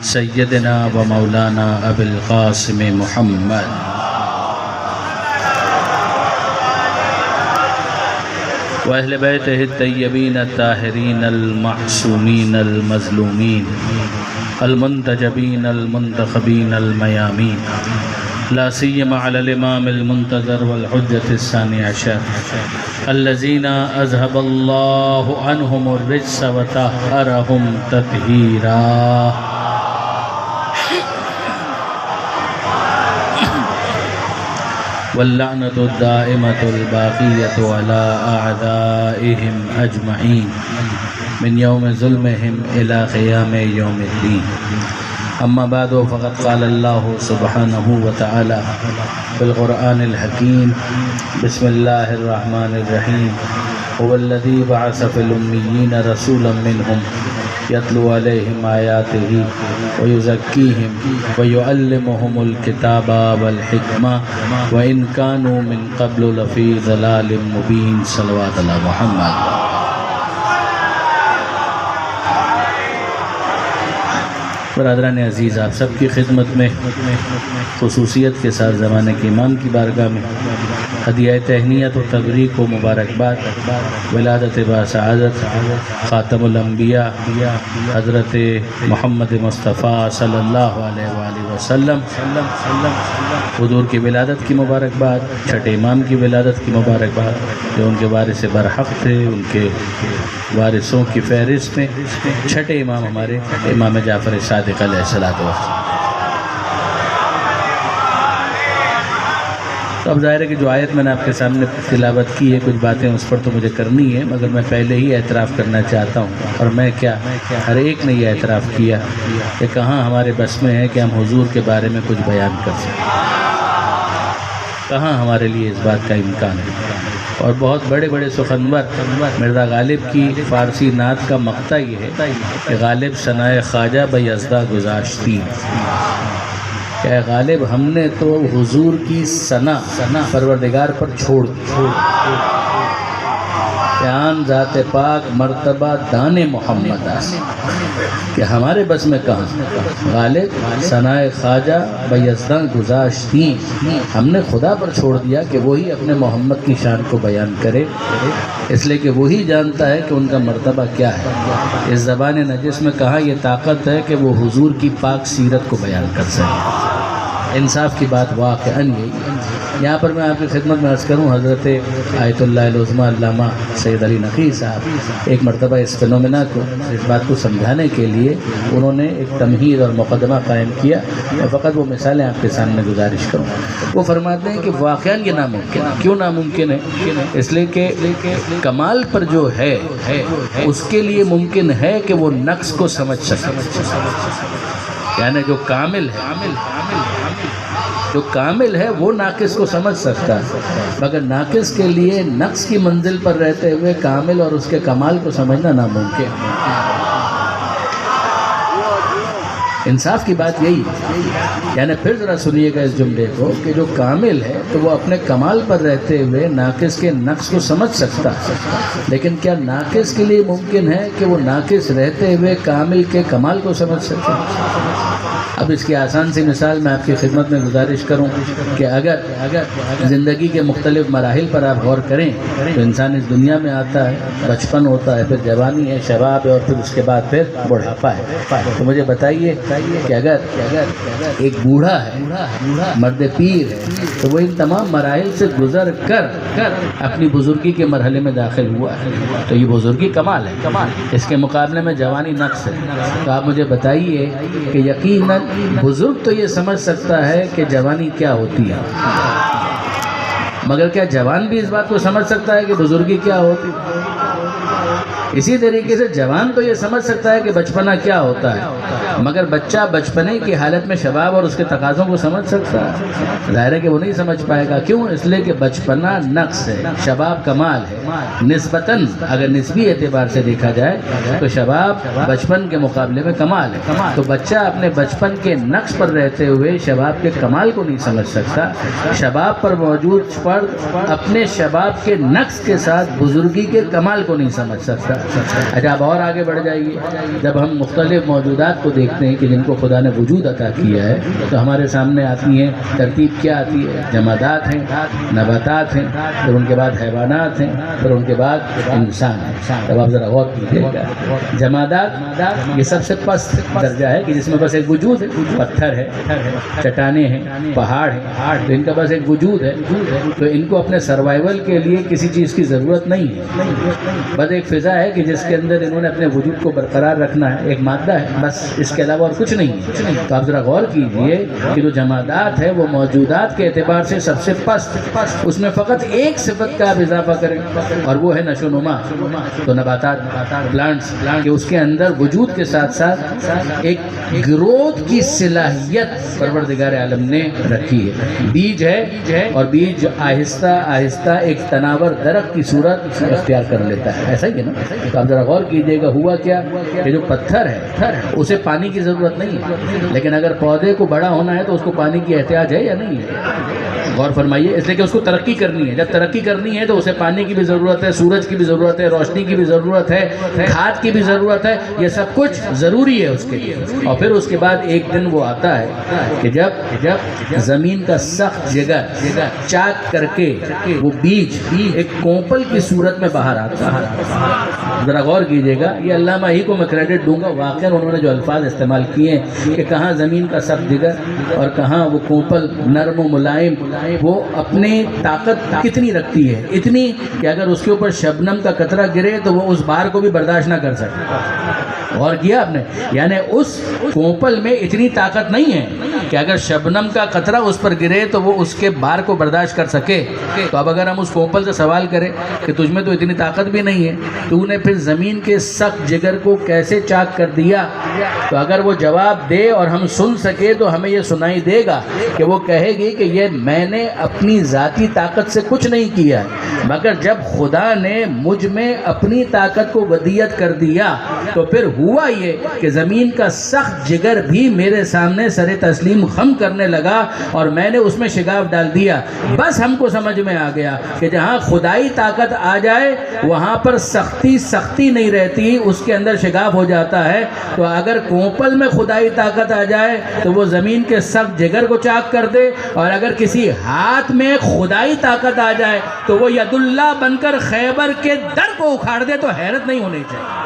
سیدنا و مولانا ابی القاسم محمد وأهل بيته الطيبين الطاهرين المعصومين المظلومين المنتجبين المنتخبين الميامين لا سيما على الإمام المنتظر والحجة الثاني عشر الذين أذهب الله عنهم الرجس وطهرهم تطهيرا واللعنة الدائمة الباقية على أعدائهم أجمعين من يوم ظلمهم إلى قيام يوم الدين. أما بعد فقد قال الله سبحانه وتعالى في القرآن الحكيم بسم الله الرحمن الرحيم هو الذي بعث في الأميين رسولا منهم يتلو عليهم آياته ويزكيهم ويعلمهم الكتاب والحكمة وإن كانوا من قبل لفي ضلال مبين. صلوات على محمد. برادران عزیز، آپ سب کی خدمت میں خصوصیت کے ساتھ زمانے کے امام کی بارگاہ میں ہدیہ تہنیت و تبریک و مبارکباد ولادت باسعادت خاتم الانبیاء حضرت محمد مصطفیٰ صلی اللہ علیہ وآلہ وسلم حضور کی ولادت کی مبارکباد، چھٹے امام کی ولادت کی مبارکباد جو ان کے وارث برحق تھے، ان کے وارثوں کی فہرست میں چھٹے امام ہمارے امام جعفر صادق علیہ السلام. تو اب ظاہر ہے کہ جو آیت میں نے آپ کے سامنے تلاوت کی ہے، کچھ باتیں اس پر تو مجھے کرنی ہے، مگر میں پہلے ہی اعتراف کرنا چاہتا ہوں، اور میں کیا ہر ایک نے یہ اعتراف کیا کہ کہاں ہمارے بس میں ہے کہ ہم حضور کے بارے میں کچھ بیان کر سکیں، کہاں ہمارے لیے اس بات کا امکان ہے. اور بہت بڑے بڑے سخنور مرزا غالب کی فارسی نعت کا مقطع یہ ہے کہ غالب ثنائے خواجہ بیزدہ گذاشتی، کہ اے غالب ہم نے تو حضور کی ثنا پروردگار پر چھوڑ دی، کہ آن ذات پاک مرتبہ دان محمد آسی، کہ ہمارے بس میں کہاں. غالب ثنائے خواجہ بیزدہ گذاشتی، ہم نے خدا پر چھوڑ دیا کہ وہی اپنے محمد کی شان کو بیان کرے، اس لیے کہ وہی جانتا ہے کہ ان کا مرتبہ کیا ہے. اس زبان نجس میں کہاں یہ طاقت ہے کہ وہ حضور کی پاک سیرت کو بیان کر سکے. انصاف کی بات واقعاً یہی ہے. یہاں پر میں آپ کی خدمت میں عرض کروں، حضرت آیت اللہ العظمیٰ علامہ سید علی نقی صاحب ایک مرتبہ اس فنومنا کو، اس بات کو سمجھانے کے لیے انہوں نے ایک تمہید اور مقدمہ قائم کیا، اور فقط وہ مثالیں آپ کے سامنے گزارش کروں. وہ فرماتے ہیں کہ واقعاً یہ ناممکن ہے. کیوں ناممکن ہے؟ اس لیے کہ کمال پر جو ہے اس کے لیے ممکن ہے کہ وہ نقص کو سمجھ سکے. یعنی جو کامل ہے وہ ناقص کو سمجھ سکتا ہے، مگر ناقص کے لیے نقص کی منزل پر رہتے ہوئے کامل اور اس کے کمال کو سمجھنا ناممکن ہے. انصاف کی بات یہی ہے. یعنی پھر ذرا سنیے گا اس جملے کو کہ جو کامل ہے تو وہ اپنے کمال پر رہتے ہوئے ناقص کے نقص کو سمجھ سکتا ہے، لیکن کیا ناقص کے لیے ممکن ہے کہ وہ ناقص رہتے ہوئے کامل کے کمال کو سمجھ سکتا ہے؟ اب اس کی آسان سی مثال میں آپ کی خدمت میں گزارش کروں کہ اگر زندگی کے مختلف مراحل پر آپ غور کریں تو انسان اس دنیا میں آتا ہے، بچپن ہوتا ہے، پھر جوانی ہے، شباب ہے، اور پھر اس کے بعد پھر بڑھاپا ہے. تو مجھے بتائیے کہ اگر ایک بوڑھا ہے، مرد پیر ہے، تو وہ ان تمام مراحل سے گزر کر اپنی بزرگی کے مرحلے میں داخل ہوا ہے، تو یہ بزرگی کمال ہے. اس کے مقابلے میں جوانی نقص ہے. تو آپ مجھے بتائیے کہ یقیناً بزرگ تو یہ سمجھ سکتا ہے کہ جوانی کیا ہوتی ہے، مگر کیا جوان بھی اس بات کو سمجھ سکتا ہے کہ بزرگی کیا ہوتی ہے؟ اسی طریقے سے جوان تو یہ سمجھ سکتا ہے کہ بچپنا کیا ہوتا ہے، مگر بچہ بچپنے کی حالت میں شباب اور اس کے تقاضوں کو سمجھ سکتا ہے؟ ظاہر ہے کہ وہ نہیں سمجھ پائے گا. کیوں؟ اس لیے کہ بچپنا نقص ہے، شباب کمال ہے. نسبتاً اگر نسبی اعتبار سے دیکھا جائے تو شباب بچپن کے مقابلے میں کمال ہے. تو بچہ اپنے بچپن کے نقص پر رہتے ہوئے شباب کے کمال کو نہیں سمجھ سکتا. شباب پر موجود فرد اپنے شباب کے نقص کے ساتھ بزرگی کے کمال کو نہیں نہیں سمجھ سکتا۔ اچھا اب اور آگے بڑھ جائیے، جب ہم مختلف موجودات کو دیکھتے ہیں کہ جن کو خدا نے وجود عطا کیا ہے تو ہمارے سامنے آتی ہیں ترتیب کیا آتی ہے؟ جمادات ہیں، نباتات ہیں، پھر ان کے بعد حیوانات ہیں، پھر ان کے بعد انسان ہیں۔ اب آپ ذرا غور کیجیے گا، جمادات یہ سب سے پست درجہ ہے کہ جس میں بس ایک وجود ہے، پتھر ہے، چٹانیں ہیں، پہاڑ ہیں، تو ان کا بس ایک وجود ہے، تو ان کو اپنے سروائیول کے لیے کسی چیز کی ضرورت نہیں ہے، بس ایک فضا ہے کہ جس کے اندر انہوں نے اپنے وجود کو برقرار رکھنا ہے، ایک مادہ ہے بس، اس کے علاوہ اور کچھ نہیں ہے۔ تو آپ ذرا غور کیجئے کہ جو جمادات ہے وہ موجودات کے اعتبار سے سب سے پست، اس میں فقط ایک صفت کا آپ اضافہ کریں اور وہ ہے نشو و نما۔ تو نباتات، پلانٹس، کہ اس کے اندر وجود کے ساتھ ساتھ ایک گروتھ کی صلاحیت پروردگار عالم نے رکھی ہے۔ بیج ہے اور بیج آہستہ آہستہ ایک تناور درخت کی صورت اختیار کر لیتا ہے، ایسا ہی ہے نا؟ تو آپ ذرا غور کیجئے گا، ہوا کیا کہ جو پتھر ہے اسے پانی کی ضرورت نہیں ہے، لیکن اگر پودے کو بڑا ہونا ہے تو اس کو پانی کی احتیاج ہے یا نہیں ہے؟ غور فرمائیے، اس لیے کہ اس کو ترقی کرنی ہے، جب ترقی کرنی ہے تو اسے پانی کی بھی ضرورت ہے، سورج کی بھی ضرورت ہے، روشنی کی بھی ضرورت ہے، کھاد کی بھی ضرورت ہے، یہ سب کچھ ضروری ہے اس کے لیے۔ اور پھر اس کے بعد ایک دن وہ آتا ہے کہ جب زمین کا سخت جگر چاک کر کے وہ بیج ایک کوپل کی صورت میں باہر آتا ہے۔ ذرا غور کیجئے گا، یہ علامہ ہی کو میں کریڈٹ دوں گا، واقعاً انہوں نے جو الفاظ استعمال کیے ہیں کہ کہاں زمین کا سخت جگر اور کہاں وہ کوپل نرم و ملائم، وہ اپنے طاقت کتنی رکھتی ہے، اتنی کہ اگر اس کے اوپر شبنم کا قطرہ گرے تو وہ اس بار کو بھی برداشت نہ کر سکے۔ غور کیا آپ نے؟ یعنی اس کوپل میں اتنی طاقت نہیں ہے کہ اگر شبنم کا قطرہ اس پر گرے تو وہ اس کے بار کو برداشت کر سکے۔ تو اب اگر ہم اس کوپل سے سوال کریں کہ تجھ میں تو اتنی طاقت بھی نہیں ہے، تو نے پھر زمین کے سخت جگر کو کیسے چاک کر دیا؟ تو اگر وہ جواب دے اور ہم سن سکے تو ہمیں یہ سنائی دے گا کہ وہ کہے گی کہ یہ میں نے اپنی ذاتی طاقت سے کچھ نہیں کیا ہے، مگر جب خدا نے مجھ میں اپنی طاقت کو ودیعت کر دیا تو پھر ہوا یہ کہ زمین کا سخت جگر بھی میرے سامنے سر تسلیم خم کرنے لگا اور میں نے اس میں شگاف ڈال دیا۔ بس ہم کو سمجھ میں آ گیا کہ جہاں خدائی طاقت آ جائے وہاں پر سختی نہیں رہتی، اس کے اندر شگاف ہو جاتا ہے۔ تو اگر کوپل میں خدائی طاقت آ جائے تو وہ زمین کے سخت جگر کو چاک کر دے، اور اگر کسی ہاتھ میں خدائی طاقت آ جائے تو وہ ید اللہ بن کر خیبر کے در کو اکھاڑ دے، تو حیرت نہیں ہونی چاہیے۔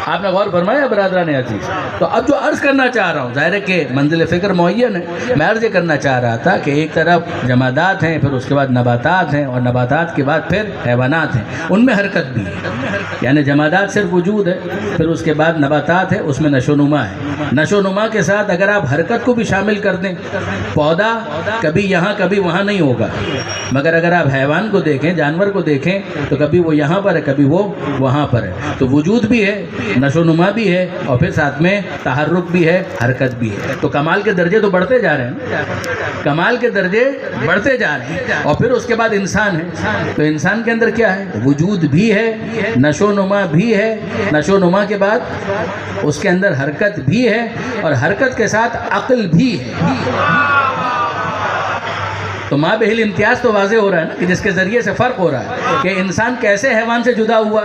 آپ نے غور فرمایا برادران عزیز؟ تو اب جو عرض کرنا چاہ رہا ہوں، ظاہر ہے کہ منزل فکر معین ہے، میں عرض یہ کرنا چاہ رہا تھا کہ ایک طرف جمادات ہیں، پھر اس کے بعد نباتات ہیں، اور نباتات کے بعد پھر حیوانات ہیں، ان میں حرکت بھی ہے، یعنی جمادات صرف وجود ہے، پھر اس کے بعد نباتات ہے، اس میں نشو و نما ہے۔ نشو و نما کے ساتھ اگر آپ حرکت کو بھی شامل کر دیں، پودا کبھی یہاں کبھی وہاں نہیں ہوگا، مگر اگر آپ حیوان کو دیکھیں، جانور کو دیکھیں، تو کبھی وہ یہاں پر ہے کبھی وہ وہاں پر ہے۔ تو وجود بھی ہے، نشو و نما بھی ہے، اور پھر ساتھ میں تحرک بھی ہے، حرکت بھی ہے۔ تو کمال کے درجے تو بڑھتے جا رہے ہیں، کمال کے درجے بڑھتے جا رہے ہیں۔ اور پھر اس کے بعد انسان ہے، تو انسان کے اندر کیا ہے؟ وجود بھی ہے، نشو و نما بھی ہے، نشو و نما کے بعد اس کے اندر حرکت بھی ہے، اور حرکت کے ساتھ عقل بھی ہے۔ تو ماں بہل امتیاز تو واضح ہو رہا ہے نا، کہ جس کے ذریعے سے فرق ہو رہا ہے کہ انسان کیسے حیوان سے جدا ہوا۔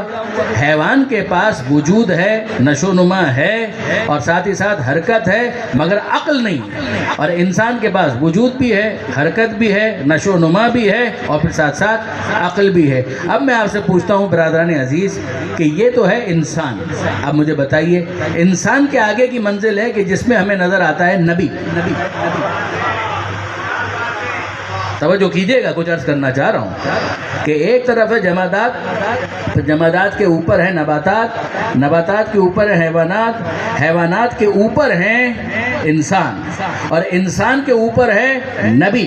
حیوان کے پاس وجود ہے، نشو و نما ہے، اور ساتھ ہی ساتھ حرکت ہے، مگر عقل نہیں۔ اور انسان کے پاس وجود بھی ہے، حرکت بھی ہے، نشو و نما بھی ہے، اور پھر ساتھ ساتھ عقل بھی ہے۔ اب میں آپ سے پوچھتا ہوں برادران عزیز کہ یہ تو ہے انسان، اب مجھے بتائیے انسان کے آگے کی منزل ہے کہ جس میں ہمیں نظر آتا ہے نبی۔ توجہ کیجئے گا، کچھ عرض کرنا چاہ رہا ہوں کہ ایک طرف ہے جمادات، پھر جمادات کے اوپر ہے نباتات، نباتات کے اوپر ہے حیوانات، حیوانات کے اوپر ہیں انسان، اور انسان کے اوپر ہے نبی۔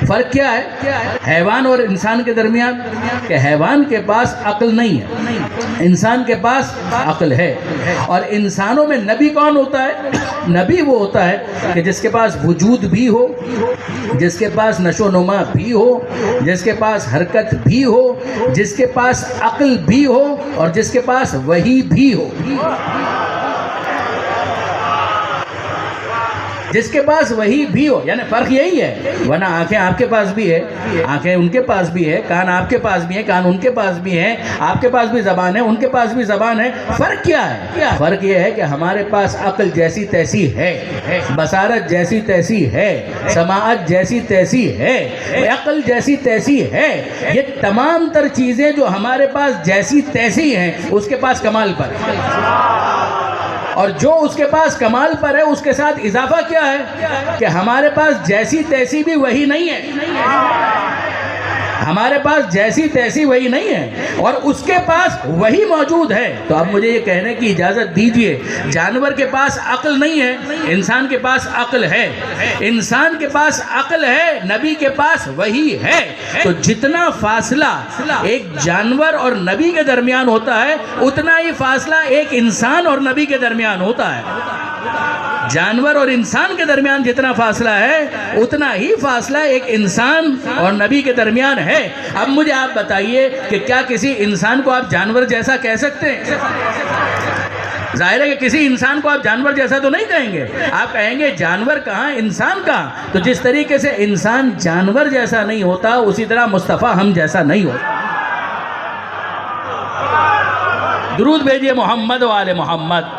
فرق کیا ہے حیوان اور انسان کے درمیان؟ کہ حیوان کے پاس عقل نہیں ہے، انسان کے پاس عقل ہے۔ اور انسانوں میں نبی کون ہوتا ہے؟ نبی وہ ہوتا ہے کہ جس کے پاس وجود بھی ہو، جس کے پاس نشو و نما بھی ہو، جس کے پاس حرکت بھی ہو، جس کے پاس عقل بھی ہو، اور جس کے پاس وحی بھی ہو۔ جس کے پاس وہی بھی ہو، یعنی فرق یہی ہے، ورنہ آنکھیں آپ کے پاس بھی ہے، آنکھیں ان کے پاس بھی ہے، کان آپ کے پاس بھی ہیں، کان ان کے پاس بھی ہیں، آپ کے پاس بھی زبان ہے، ان کے پاس بھی زبان ہے۔ فرق کیا ہے؟ فرق یہ ہے کہ ہمارے پاس عقل جیسی تیسی ہے، بصارت جیسی تیسی ہے، سماعت جیسی تیسی ہے، عقل جیسی تیسی ہے۔ یہ تمام تر چیزیں جو ہمارے پاس جیسی تیسی ہیں، اس کے پاس کمال پر ہے، اور جو اس کے پاس کمال پر ہے اس کے ساتھ اضافہ کیا ہے کہ ہمارے پاس جیسی تیسی بھی وہی نہیں ہے، ہمارے پاس جیسی تیسی وہی نہیں ہے، اور اس کے پاس وہی موجود ہے۔ تو اب مجھے یہ کہنے کی اجازت دیجئے، جانور کے پاس عقل نہیں ہے، انسان کے پاس عقل ہے، انسان کے پاس عقل ہے، نبی کے پاس وہی ہے۔ تو جتنا فاصلہ ایک جانور اور نبی کے درمیان ہوتا ہے، اتنا ہی فاصلہ ایک انسان اور نبی کے درمیان ہوتا ہے۔ جانور اور انسان کے درمیان جتنا فاصلہ ہے، اتنا ہی فاصلہ ایک انسان اور نبی کے درمیان ہے۔ اب مجھے آپ بتائیے کہ کیا کسی انسان کو آپ جانور جیسا کہہ سکتے ہیں؟ ظاہر ہے کہ کسی انسان کو آپ جانور جیسا تو نہیں کہیں گے، آپ کہیں گے جانور کہاں انسان کہاں۔ تو جس طریقے سے انسان جانور جیسا نہیں ہوتا، اسی طرح مصطفیٰ ہم جیسا نہیں ہوتا۔ درود بھیجئے محمد و آل محمد۔